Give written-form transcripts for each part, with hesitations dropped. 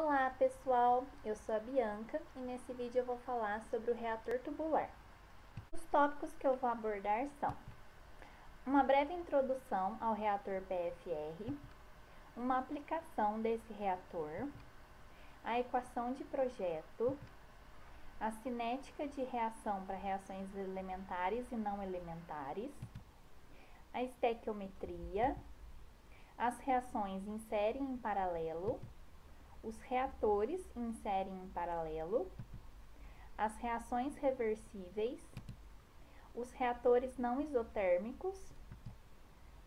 Olá pessoal, eu sou a Bianca e nesse vídeo eu vou falar sobre o reator tubular. Os tópicos que eu vou abordar são uma breve introdução ao reator PFR, uma aplicação desse reator, a equação de projeto, a cinética de reação para reações elementares e não elementares, a estequiometria, as reações em série e em paralelo, os reatores em série e em paralelo, as reações reversíveis, os reatores não isotérmicos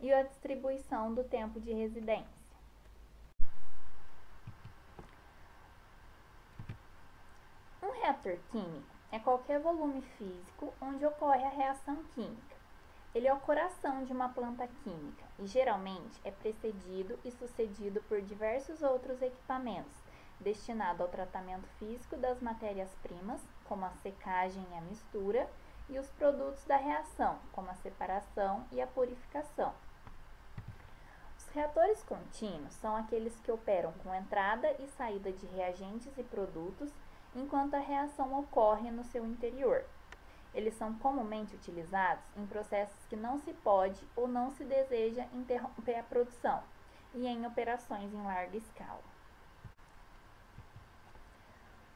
e a distribuição do tempo de residência. Um reator químico é qualquer volume físico onde ocorre a reação química. Ele é o coração de uma planta química e geralmente é precedido e sucedido por diversos outros equipamentos destinados ao tratamento físico das matérias-primas, como a secagem e a mistura, e os produtos da reação, como a separação e a purificação. Os reatores contínuos são aqueles que operam com entrada e saída de reagentes e produtos enquanto a reação ocorre no seu interior. Eles são comumente utilizados em processos que não se pode ou não se deseja interromper a produção e em operações em larga escala.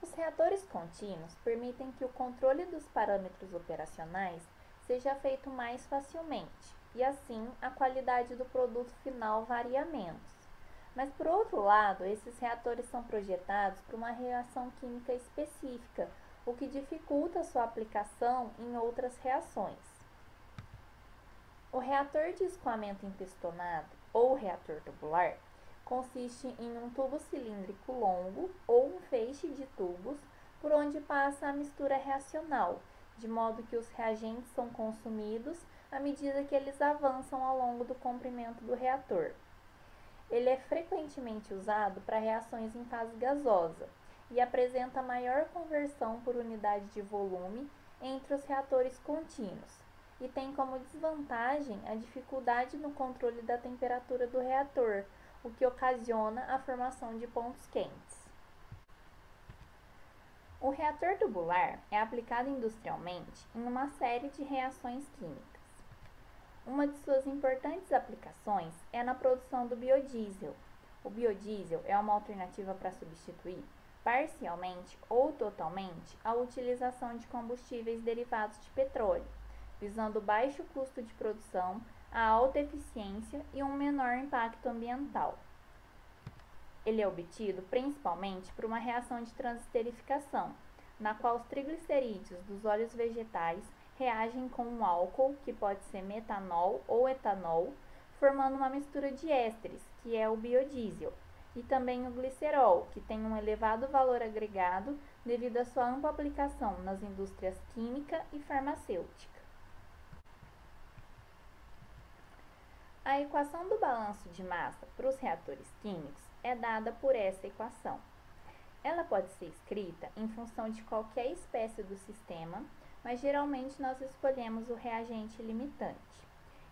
Os reatores contínuos permitem que o controle dos parâmetros operacionais seja feito mais facilmente e, assim, a qualidade do produto final varia menos. Mas, por outro lado, esses reatores são projetados para uma reação química específica, o que dificulta sua aplicação em outras reações. O reator de escoamento empistonado, ou reator tubular, consiste em um tubo cilíndrico longo ou um feixe de tubos por onde passa a mistura reacional, de modo que os reagentes são consumidos à medida que eles avançam ao longo do comprimento do reator. Ele é frequentemente usado para reações em fase gasosa e apresenta maior conversão por unidade de volume entre os reatores contínuos, e tem como desvantagem a dificuldade no controle da temperatura do reator, o que ocasiona a formação de pontos quentes. O reator tubular é aplicado industrialmente em uma série de reações químicas. Uma de suas importantes aplicações é na produção do biodiesel. O biodiesel é uma alternativa para substituir, parcialmente ou totalmente, a utilização de combustíveis derivados de petróleo, visando baixo custo de produção, a alta eficiência e um menor impacto ambiental. Ele é obtido principalmente por uma reação de transesterificação, na qual os triglicerídeos dos óleos vegetais reagem com um álcool, que pode ser metanol ou etanol, formando uma mistura de ésteres, que é o biodiesel, e também o glicerol, que tem um elevado valor agregado devido à sua ampla aplicação nas indústrias química e farmacêutica. A equação do balanço de massa para os reatores químicos é dada por essa equação. Ela pode ser escrita em função de qualquer espécie do sistema, mas geralmente nós escolhemos o reagente limitante.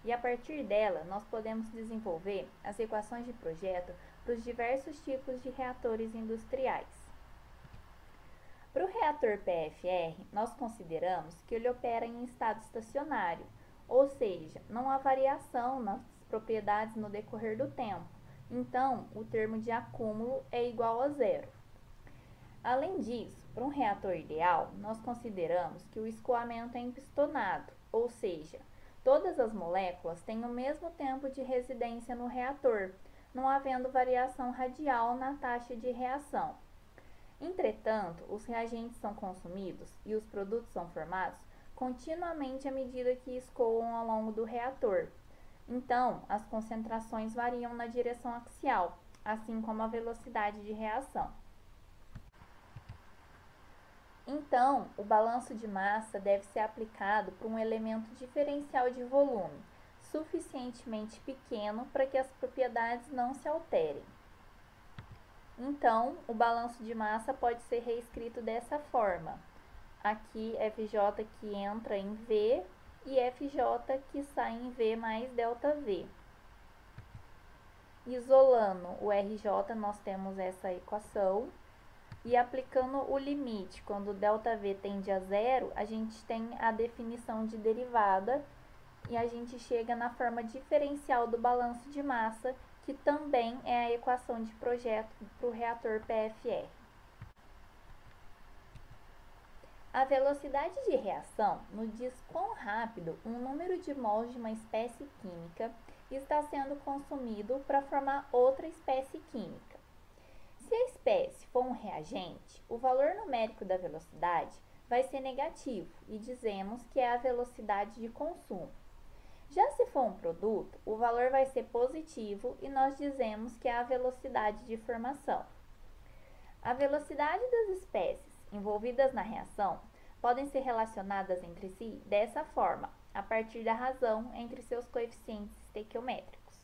E a partir dela, nós podemos desenvolver as equações de projeto para os diversos tipos de reatores industriais. Para o reator PFR, nós consideramos que ele opera em estado estacionário, ou seja, não há variação nas propriedades no decorrer do tempo, então o termo de acúmulo é igual a zero. Além disso, para um reator ideal, nós consideramos que o escoamento é empistonado, ou seja, todas as moléculas têm o mesmo tempo de residência no reator, não havendo variação radial na taxa de reação. Entretanto, os reagentes são consumidos e os produtos são formados continuamente à medida que escoam ao longo do reator. Então, as concentrações variam na direção axial, assim como a velocidade de reação. Então, o balanço de massa deve ser aplicado para um elemento diferencial de volume, suficientemente pequeno para que as propriedades não se alterem. Então, o balanço de massa pode ser reescrito dessa forma. Aqui, FJ que entra em V e FJ que sai em V mais ΔV. Isolando o RJ, nós temos essa equação. E aplicando o limite, quando ΔV tende a zero, a gente tem a definição de derivada e a gente chega na forma diferencial do balanço de massa, que também é a equação de projeto para o reator PFR. A velocidade de reação nos diz quão rápido um número de mols de uma espécie química está sendo consumido para formar outra espécie química. Se a espécie for um reagente, o valor numérico da velocidade vai ser negativo e dizemos que é a velocidade de consumo. Já se for um produto, o valor vai ser positivo e nós dizemos que é a velocidade de formação. A velocidade das espécies envolvidas na reação podem ser relacionadas entre si dessa forma, a partir da razão entre seus coeficientes estequiométricos.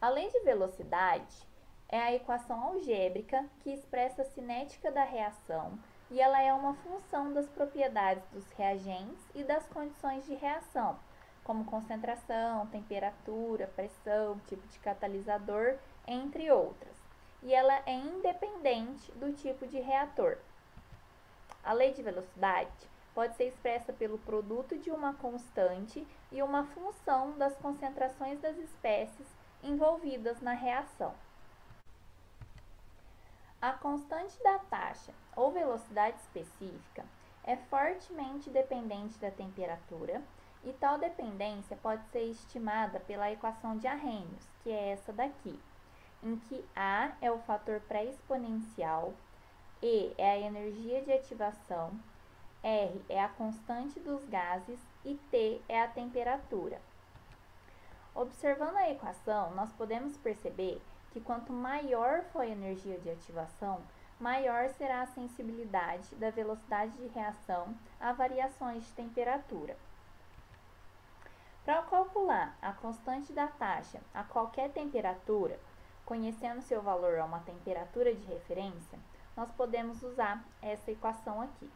A lei de velocidade é a equação algébrica que expressa a cinética da reação e ela é uma função das propriedades dos reagentes e das condições de reação, como concentração, temperatura, pressão, tipo de catalisador, entre outras. E ela é independente do tipo de reator. A lei de velocidade pode ser expressa pelo produto de uma constante e uma função das concentrações das espécies envolvidas na reação. A constante da taxa ou velocidade específica é fortemente dependente da temperatura e tal dependência pode ser estimada pela equação de Arrhenius, que é essa daqui, em que A é o fator pré-exponencial, E é a energia de ativação, R é a constante dos gases e T é a temperatura. Observando a equação, nós podemos perceber que quanto maior for a energia de ativação, maior será a sensibilidade da velocidade de reação a variações de temperatura. Para calcular a constante da taxa a qualquer temperatura, conhecendo seu valor a uma temperatura de referência, nós podemos usar essa equação aqui.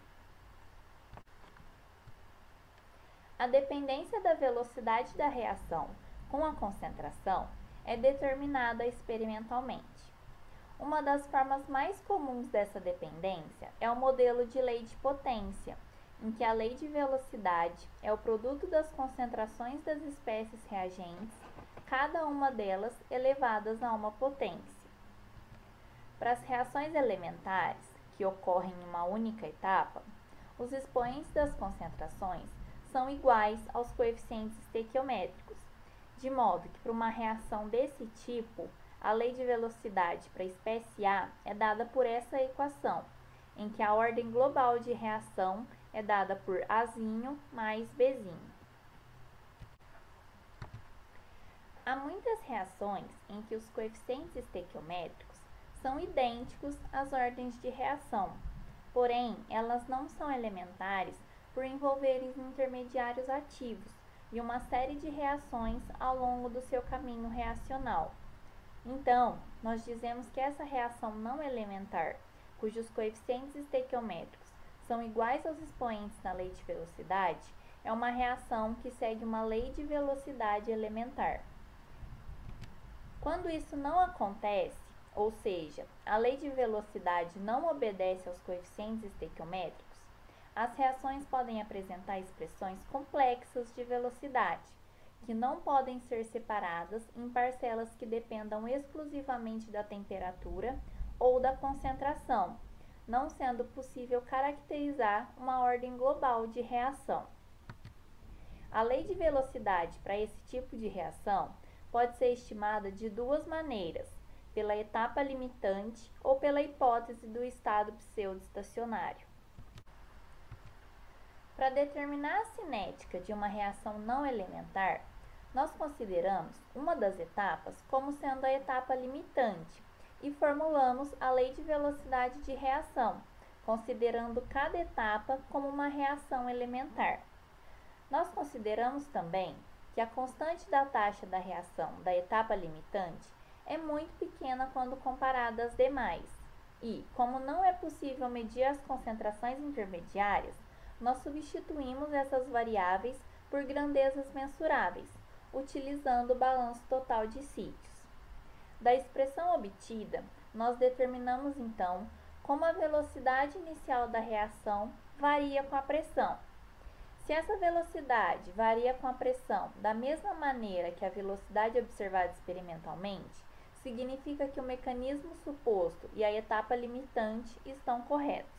A dependência da velocidade da reação com a concentração é determinada experimentalmente. Uma das formas mais comuns dessa dependência é o modelo de lei de potência, em que a lei de velocidade é o produto das concentrações das espécies reagentes, cada uma delas elevadas a uma potência. Para as reações elementares, que ocorrem em uma única etapa, os expoentes das concentrações são iguais aos coeficientes estequiométricos, de modo que para uma reação desse tipo, a lei de velocidade para a espécie A é dada por essa equação, em que a ordem global de reação é dada por Azinho mais Bzinho. Há muitas reações em que os coeficientes estequiométricos são idênticos às ordens de reação, porém elas não são elementares por envolverem intermediários ativos e uma série de reações ao longo do seu caminho reacional. Então, nós dizemos que essa reação não elementar, cujos coeficientes estequiométricos são iguais aos expoentes na lei de velocidade, é uma reação que segue uma lei de velocidade elementar. Quando isso não acontece, ou seja, a lei de velocidade não obedece aos coeficientes estequiométricos, as reações podem apresentar expressões complexas de velocidade, que não podem ser separadas em parcelas que dependam exclusivamente da temperatura ou da concentração, não sendo possível caracterizar uma ordem global de reação. A lei de velocidade para esse tipo de reação pode ser estimada de duas maneiras, pela etapa limitante ou pela hipótese do estado pseudoestacionário. Para determinar a cinética de uma reação não elementar, nós consideramos uma das etapas como sendo a etapa limitante e formulamos a lei de velocidade de reação, considerando cada etapa como uma reação elementar. Nós consideramos também que a constante da taxa da reação da etapa limitante é muito pequena quando comparada às demais e, como não é possível medir as concentrações intermediárias, nós substituímos essas variáveis por grandezas mensuráveis, utilizando o balanço total de sítios. Da expressão obtida, nós determinamos então como a velocidade inicial da reação varia com a pressão. Se essa velocidade varia com a pressão da mesma maneira que a velocidade observada experimentalmente, significa que o mecanismo suposto e a etapa limitante estão corretos.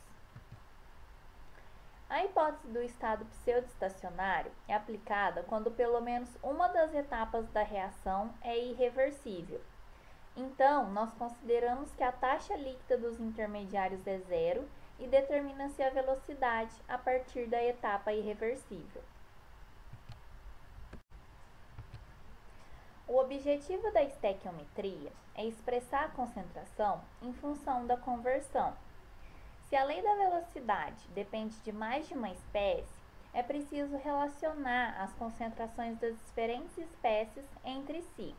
A hipótese do estado pseudoestacionário é aplicada quando pelo menos uma das etapas da reação é irreversível. Então, nós consideramos que a taxa líquida dos intermediários é zero e determina-se a velocidade a partir da etapa irreversível. O objetivo da estequiometria é expressar a concentração em função da conversão. Se a lei da velocidade depende de mais de uma espécie, é preciso relacionar as concentrações das diferentes espécies entre si.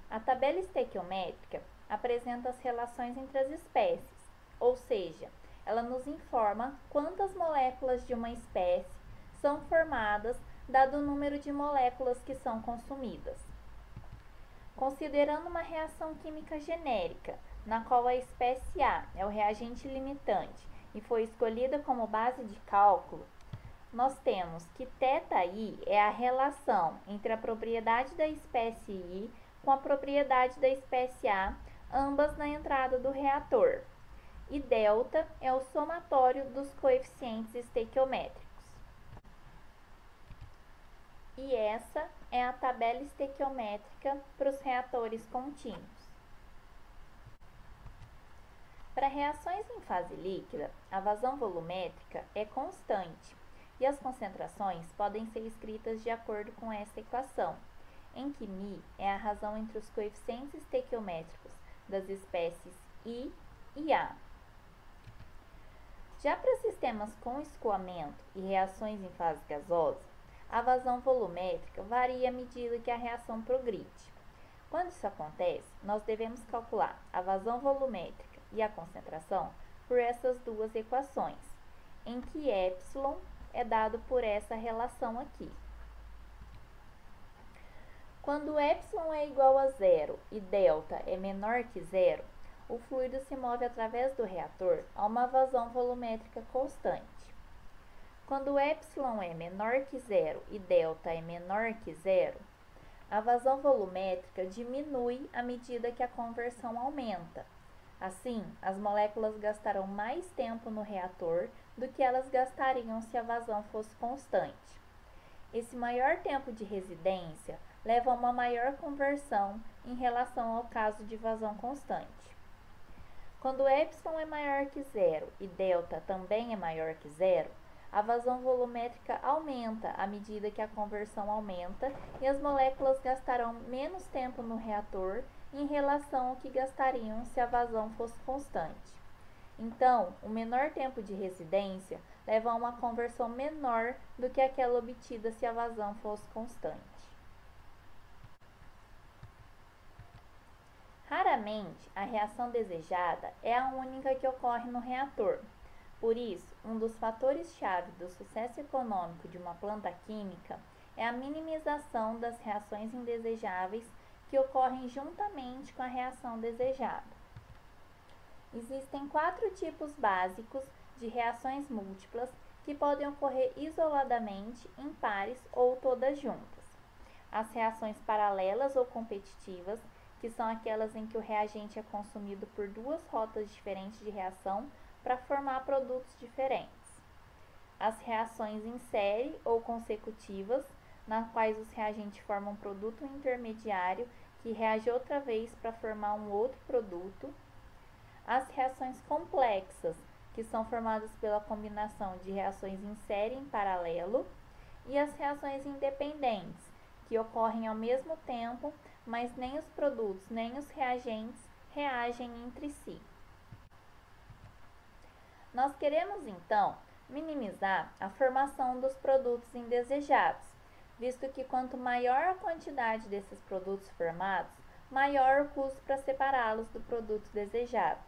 A tabela estequiométrica apresenta as relações entre as espécies, ou seja, ela nos informa quantas moléculas de uma espécie são formadas dado o número de moléculas que são consumidas. Considerando uma reação química genérica, na qual a espécie A é o reagente limitante e foi escolhida como base de cálculo, nós temos que θI é a relação entre a propriedade da espécie I com a propriedade da espécie A, ambas na entrada do reator. E delta é o somatório dos coeficientes estequiométricos. E essa é a tabela estequiométrica para os reatores contínuos. Para reações em fase líquida, a vazão volumétrica é constante e as concentrações podem ser escritas de acordo com essa equação, em que μ é a razão entre os coeficientes estequiométricos das espécies I e A. Já para sistemas com escoamento e reações em fase gasosa, a vazão volumétrica varia à medida que a reação progride. Quando isso acontece, nós devemos calcular a vazão volumétrica e a concentração por essas duas equações, em que ε é dado por essa relação aqui. Quando ε é igual a zero e delta é menor que zero, o fluido se move através do reator a uma vazão volumétrica constante. Quando ε é menor que zero e delta é menor que zero, a vazão volumétrica diminui à medida que a conversão aumenta. Assim, as moléculas gastarão mais tempo no reator do que elas gastariam se a vazão fosse constante. Esse maior tempo de residência leva a uma maior conversão em relação ao caso de vazão constante. Quando ε é maior que zero e delta também é maior que zero, a vazão volumétrica aumenta à medida que a conversão aumenta e as moléculas gastarão menos tempo no reator em relação ao que gastariam se a vazão fosse constante. Então, o menor tempo de residência leva a uma conversão menor do que aquela obtida se a vazão fosse constante. Raramente, a reação desejada é a única que ocorre no reator. Por isso, um dos fatores-chave do sucesso econômico de uma planta química é a minimização das reações indesejáveis que ocorrem juntamente com a reação desejada. Existem 4 tipos básicos de reações múltiplas que podem ocorrer isoladamente, em pares ou todas juntas. As reações paralelas ou competitivas, que são aquelas em que o reagente é consumido por duas rotas diferentes de reação para formar produtos diferentes. As reações em série ou consecutivas, nas quais os reagentes formam um produto intermediário que reage outra vez para formar um outro produto. As reações complexas, que são formadas pela combinação de reações em série e em paralelo. E as reações independentes, que ocorrem ao mesmo tempo, mas nem os produtos nem os reagentes reagem entre si. Nós queremos, então, minimizar a formação dos produtos indesejados, visto que quanto maior a quantidade desses produtos formados, maior o custo para separá-los do produto desejado.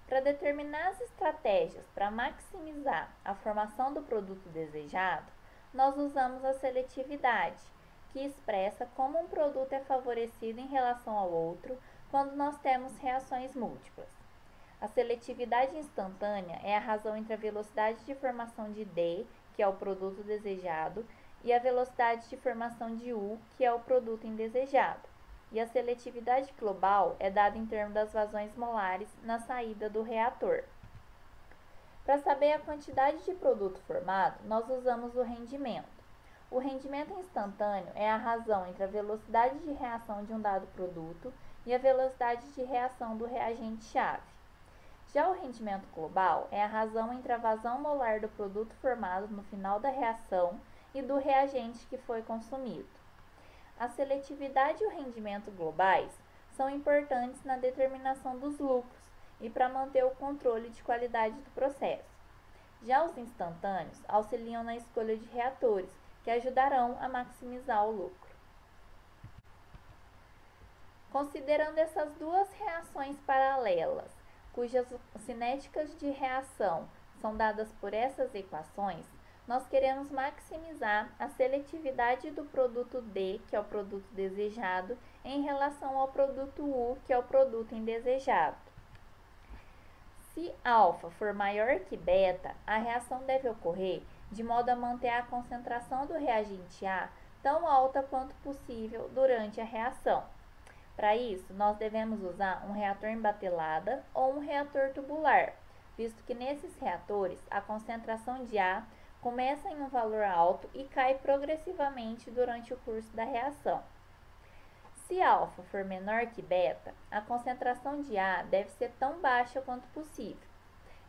Para determinar as estratégias para maximizar a formação do produto desejado, nós usamos a seletividade, que expressa como um produto é favorecido em relação ao outro quando nós temos reações múltiplas. A seletividade instantânea é a razão entre a velocidade de formação de D, que é o produto desejado, e a velocidade de formação de U, que é o produto indesejado. E a seletividade global é dada em termos das vazões molares na saída do reator. Para saber a quantidade de produto formado, nós usamos o rendimento. O rendimento instantâneo é a razão entre a velocidade de reação de um dado produto e a velocidade de reação do reagente-chave. Já o rendimento global é a razão entre a vazão molar do produto formado no final da reação e do reagente que foi consumido. A seletividade e o rendimento globais são importantes na determinação dos lucros e para manter o controle de qualidade do processo. Já os instantâneos auxiliam na escolha de reatores, que ajudarão a maximizar o lucro. Considerando essas duas reações paralelas, cujas cinéticas de reação são dadas por essas equações, nós queremos maximizar a seletividade do produto D, que é o produto desejado, em relação ao produto U, que é o produto indesejado. Se alfa for maior que beta, a reação deve ocorrer de modo a manter a concentração do reagente A tão alta quanto possível durante a reação. Para isso, nós devemos usar um reator em batelada ou um reator tubular, visto que nesses reatores a concentração de A começa em um valor alto e cai progressivamente durante o curso da reação. Se alfa for menor que beta, a concentração de A deve ser tão baixa quanto possível.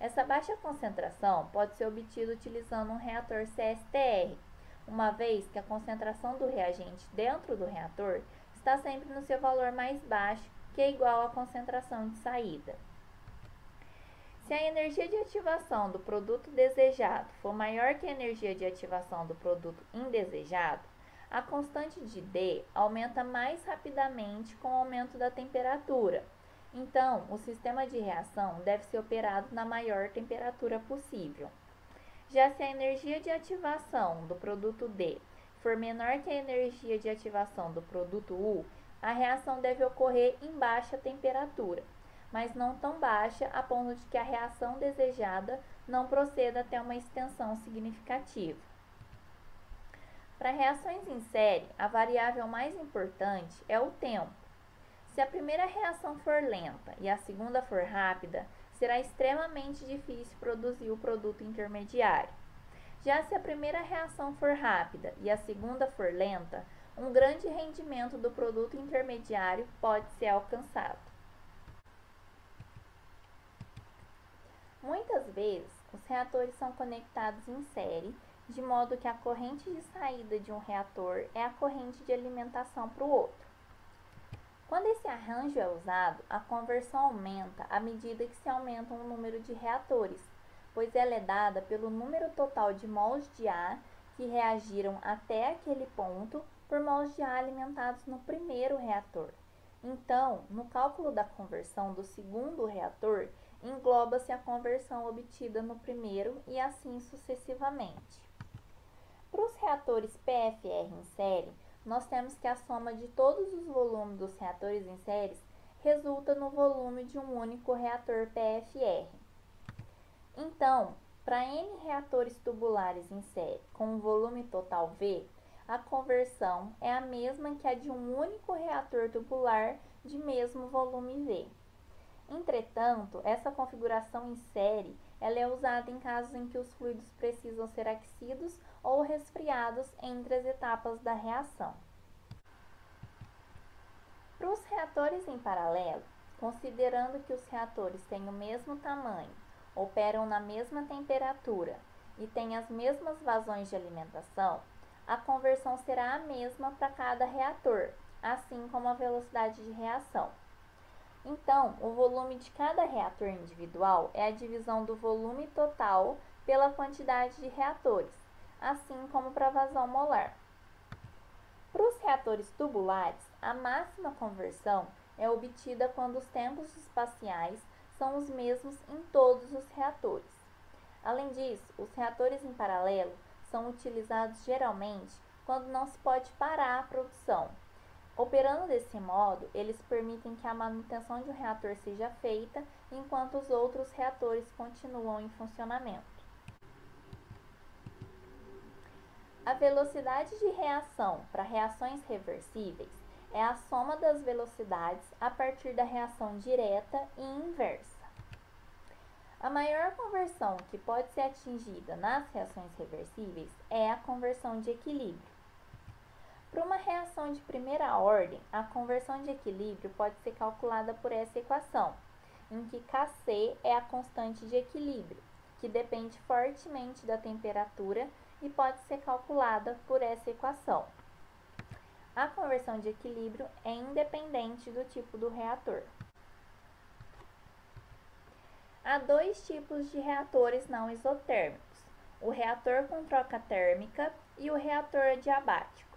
Essa baixa concentração pode ser obtida utilizando um reator CSTR, uma vez que a concentração do reagente dentro do reator está sempre no seu valor mais baixo, que é igual à concentração de saída. Se a energia de ativação do produto desejado for maior que a energia de ativação do produto indesejado, a constante de D aumenta mais rapidamente com o aumento da temperatura. Então, o sistema de reação deve ser operado na maior temperatura possível. Já se a energia de ativação do produto D for menor que a energia de ativação do produto U, a reação deve ocorrer em baixa temperatura, mas não tão baixa a ponto de que a reação desejada não proceda até uma extensão significativa. Para reações em série, a variável mais importante é o tempo. Se a primeira reação for lenta e a segunda for rápida, será extremamente difícil produzir o produto intermediário. Já se a primeira reação for rápida e a segunda for lenta, um grande rendimento do produto intermediário pode ser alcançado. Muitas vezes, os reatores são conectados em série, de modo que a corrente de saída de um reator é a corrente de alimentação para o outro. Quando esse arranjo é usado, a conversão aumenta à medida que se aumenta o número de reatores, pois ela é dada pelo número total de mols de A que reagiram até aquele ponto por mols de A alimentados no primeiro reator. Então, no cálculo da conversão do segundo reator, engloba-se a conversão obtida no primeiro e assim sucessivamente. Para os reatores PFR em série, nós temos que a soma de todos os volumes dos reatores em séries resulta no volume de um único reator PFR. Então, para N reatores tubulares em série com um volume total V, a conversão é a mesma que a de um único reator tubular de mesmo volume V. Entretanto, essa configuração em série ela é usada em casos em que os fluidos precisam ser aquecidos ou resfriados entre as etapas da reação. Para os reatores em paralelo, considerando que os reatores têm o mesmo tamanho, operam na mesma temperatura e têm as mesmas vazões de alimentação, a conversão será a mesma para cada reator, assim como a velocidade de reação. Então, o volume de cada reator individual é a divisão do volume total pela quantidade de reatores, assim como para a vazão molar. Para os reatores tubulares, a máxima conversão é obtida quando os tempos espaciais são os mesmos em todos os reatores. Além disso, os reatores em paralelo são utilizados geralmente quando não se pode parar a produção. Operando desse modo, eles permitem que a manutenção de um reator seja feita enquanto os outros reatores continuam em funcionamento. A velocidade de reação para reações reversíveis é a soma das velocidades a partir da reação direta e inversa. A maior conversão que pode ser atingida nas reações reversíveis é a conversão de equilíbrio. Para uma reação de primeira ordem, a conversão de equilíbrio pode ser calculada por essa equação, em que Kc é a constante de equilíbrio, que depende fortemente da temperatura e pode ser calculada por essa equação. A conversão de equilíbrio é independente do tipo do reator. Há dois tipos de reatores não isotérmicos, o reator com troca térmica e o reator adiabático.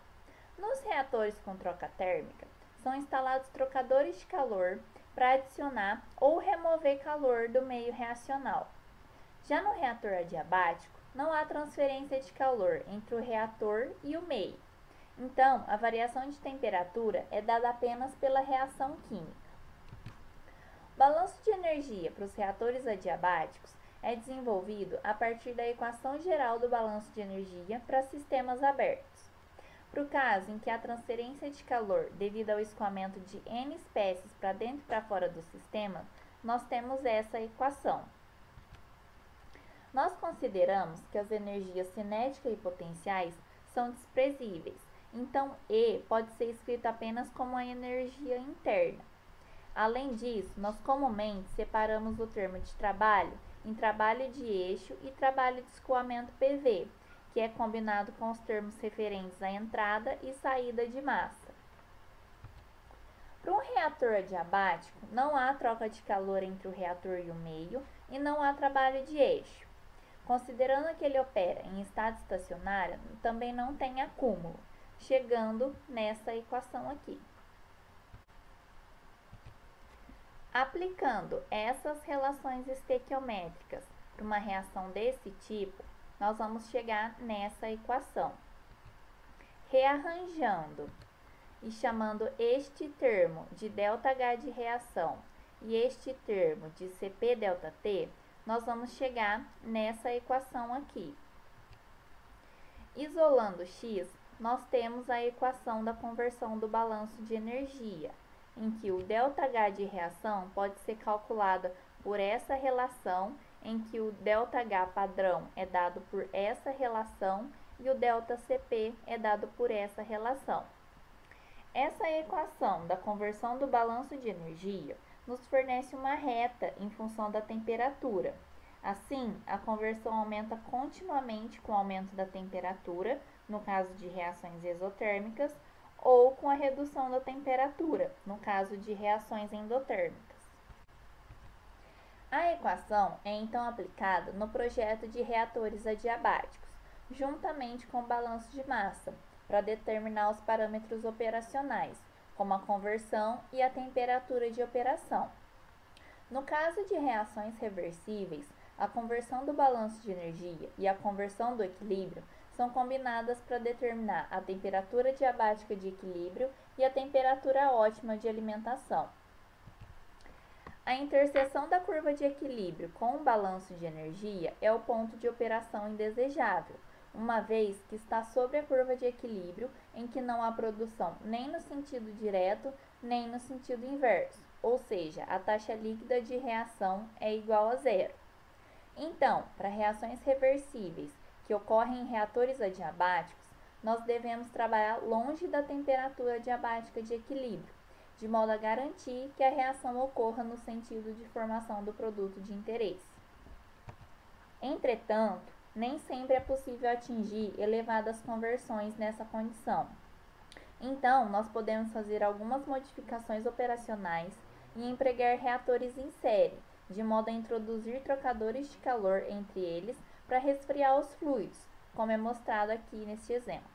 Nos reatores com troca térmica, são instalados trocadores de calor para adicionar ou remover calor do meio reacional. Já no reator adiabático, não há transferência de calor entre o reator e o meio. Então, a variação de temperatura é dada apenas pela reação química. O balanço de energia para os reatores adiabáticos é desenvolvido a partir da equação geral do balanço de energia para sistemas abertos. Para o caso em que há transferência de calor devido ao escoamento de N espécies para dentro e para fora do sistema, nós temos essa equação. Nós consideramos que as energias cinética e potenciais são desprezíveis, então E pode ser escrito apenas como a energia interna. Além disso, nós comumente separamos o termo de trabalho em trabalho de eixo e trabalho de escoamento PV, que é combinado com os termos referentes à entrada e saída de massa. Para um reator adiabático, não há troca de calor entre o reator e o meio e não há trabalho de eixo. Considerando que ele opera em estado estacionário, também não tem acúmulo, chegando nessa equação aqui. Aplicando essas relações estequiométricas para uma reação desse tipo, nós vamos chegar nessa equação. Rearranjando e chamando este termo de ΔH de reação e este termo de Cp ΔT, nós vamos chegar nessa equação aqui. Isolando x, nós temos a equação da conversão do balanço de energia, em que o ΔH de reação pode ser calculado por essa relação, em que o ΔH padrão é dado por essa relação e o ΔCP é dado por essa relação. Essa equação da conversão do balanço de energia nos fornece uma reta em função da temperatura. Assim, a conversão aumenta continuamente com o aumento da temperatura, no caso de reações exotérmicas, ou com a redução da temperatura, no caso de reações endotérmicas. A equação é então aplicada no projeto de reatores adiabáticos, juntamente com o balanço de massa, para determinar os parâmetros operacionais, como a conversão e a temperatura de operação. No caso de reações reversíveis, a conversão do balanço de energia e a conversão do equilíbrio são combinadas para determinar a temperatura diabática de equilíbrio e a temperatura ótima de alimentação. A interseção da curva de equilíbrio com o balanço de energia é o ponto de operação indesejável, uma vez que está sobre a curva de equilíbrio em que não há produção nem no sentido direto nem no sentido inverso, ou seja, a taxa líquida de reação é igual a zero. Então, para reações reversíveis que ocorrem em reatores adiabáticos, nós devemos trabalhar longe da temperatura diabática de equilíbrio, de modo a garantir que a reação ocorra no sentido de formação do produto de interesse. Entretanto, nem sempre é possível atingir elevadas conversões nessa condição. Então, nós podemos fazer algumas modificações operacionais e empregar reatores em série, de modo a introduzir trocadores de calor entre eles para resfriar os fluidos, como é mostrado aqui neste exemplo.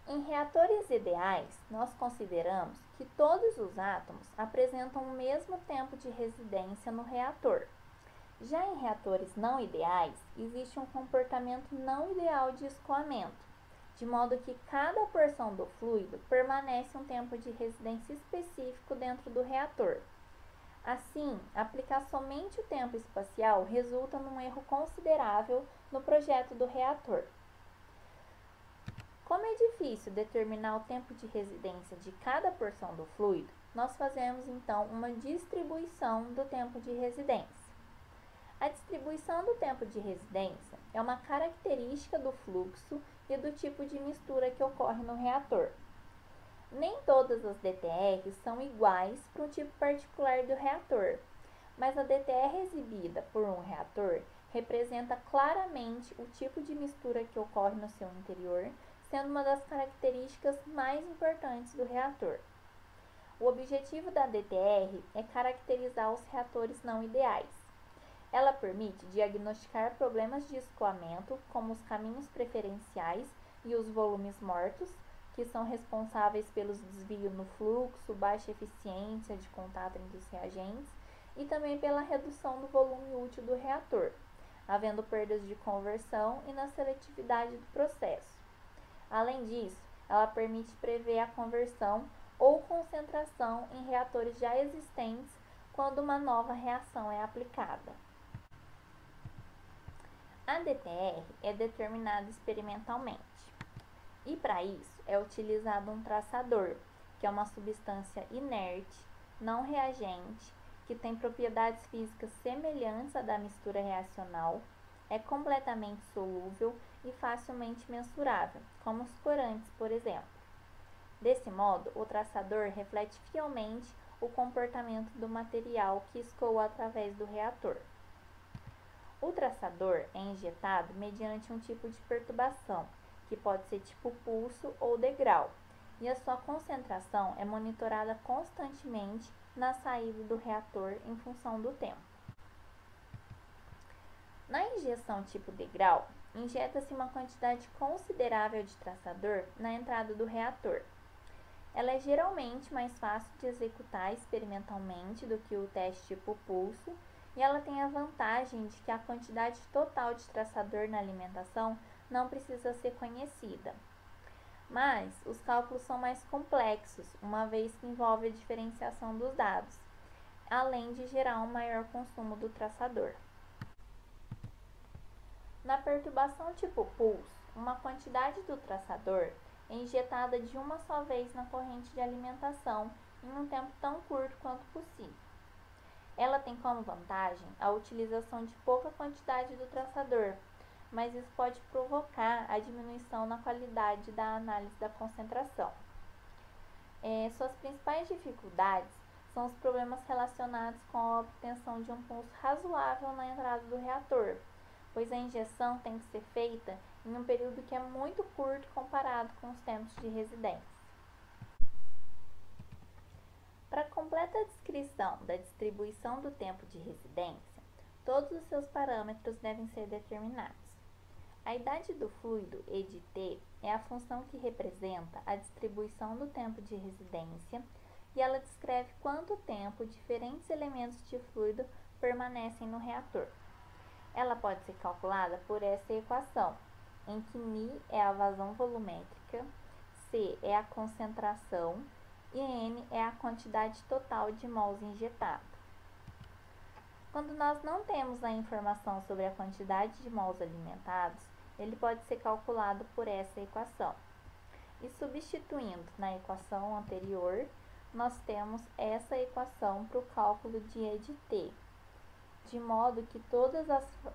Em reatores ideais, nós consideramos que todos os átomos apresentam o mesmo tempo de residência no reator. Já em reatores não ideais, existe um comportamento não ideal de escoamento, de modo que cada porção do fluido permanece um tempo de residência específico dentro do reator. Assim, aplicar somente o tempo espacial resulta num erro considerável no projeto do reator. Como é difícil determinar o tempo de residência de cada porção do fluido, nós fazemos então uma distribuição do tempo de residência. A distribuição do tempo de residência é uma característica do fluxo e do tipo de mistura que ocorre no reator. Nem todas as DTRs são iguais para um tipo particular do reator, mas a DTR exibida por um reator representa claramente o tipo de mistura que ocorre no seu interior, sendo uma das características mais importantes do reator. O objetivo da DTR é caracterizar os reatores não ideais. Ela permite diagnosticar problemas de escoamento, como os caminhos preferenciais e os volumes mortos, que são responsáveis pelos desvios no fluxo, baixa eficiência de contato entre os reagentes, e também pela redução do volume útil do reator, havendo perdas de conversão e na seletividade do processo. Além disso, ela permite prever a conversão ou concentração em reatores já existentes quando uma nova reação é aplicada. A DTR é determinada experimentalmente e, para isso, é utilizado um traçador, que é uma substância inerte, não reagente, que tem propriedades físicas semelhantes à da mistura reacional, é completamente solúvel e facilmente mensurável, como os corantes, por exemplo. Desse modo, o traçador reflete fielmente o comportamento do material que escoa através do reator. O traçador é injetado mediante um tipo de perturbação, que pode ser tipo pulso ou degrau, e a sua concentração é monitorada constantemente na saída do reator em função do tempo. Na injeção tipo degrau, injeta-se uma quantidade considerável de traçador na entrada do reator. Ela é geralmente mais fácil de executar experimentalmente do que o teste tipo pulso, e ela tem a vantagem de que a quantidade total de traçador na alimentação não precisa ser conhecida. Mas os cálculos são mais complexos, uma vez que envolve a diferenciação dos dados, além de gerar um maior consumo do traçador. Na perturbação tipo pulso, uma quantidade do traçador é injetada de uma só vez na corrente de alimentação em um tempo tão curto quanto possível. Ela tem como vantagem a utilização de pouca quantidade do traçador, mas isso pode provocar a diminuição na qualidade da análise da concentração. Suas principais dificuldades são os problemas relacionados com a obtenção de um pulso razoável na entrada do reator, pois a injeção tem que ser feita em um período que é muito curto comparado com os tempos de residência. Para completa descrição da distribuição do tempo de residência, todos os seus parâmetros devem ser determinados. A idade do fluido, E de T, é a função que representa a distribuição do tempo de residência e ela descreve quanto tempo diferentes elementos de fluido permanecem no reator. Ela pode ser calculada por essa equação, em que μ é a vazão volumétrica, C é a concentração e N é a quantidade total de mols injetado. Quando nós não temos a informação sobre a quantidade de mols alimentados, ele pode ser calculado por essa equação. E substituindo na equação anterior, nós temos essa equação para o cálculo de E de T, de modo que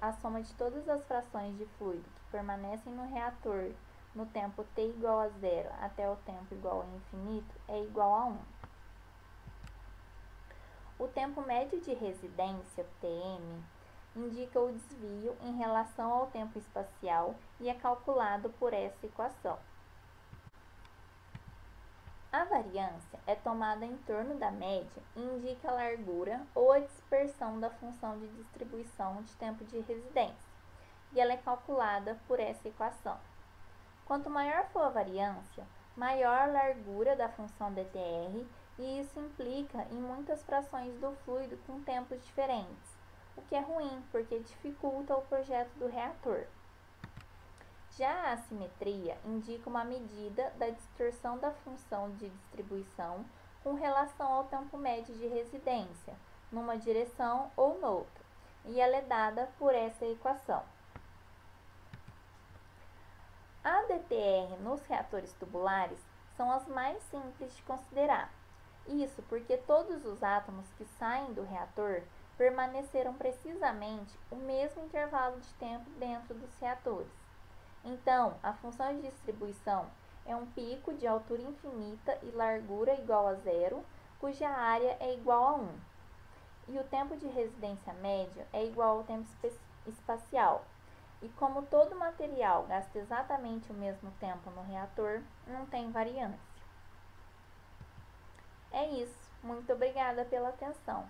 a soma de todas as frações de fluido que permanecem no reator no tempo t igual a 0 até o tempo igual a infinito é igual a 1. O tempo médio de residência, Tm, indica o desvio em relação ao tempo espacial e é calculado por essa equação. A variância é tomada em torno da média e indica a largura ou a dispersão da função de distribuição de tempo de residência, e ela é calculada por essa equação. Quanto maior for a variância, maior a largura da função DTR, e isso implica em muitas frações do fluido com tempos diferentes, o que é ruim, porque dificulta o projeto do reator. Já a assimetria indica uma medida da distorção da função de distribuição com relação ao tempo médio de residência, numa direção ou noutra, e ela é dada por essa equação. A DTR nos reatores tubulares são as mais simples de considerar. Isso porque todos os átomos que saem do reator permaneceram precisamente o mesmo intervalo de tempo dentro dos reatores. Então, a função de distribuição é um pico de altura infinita e largura igual a zero, cuja área é igual a 1. E o tempo de residência médio é igual ao tempo espacial. E como todo material gasta exatamente o mesmo tempo no reator, não tem variância. É isso. Muito obrigada pela atenção.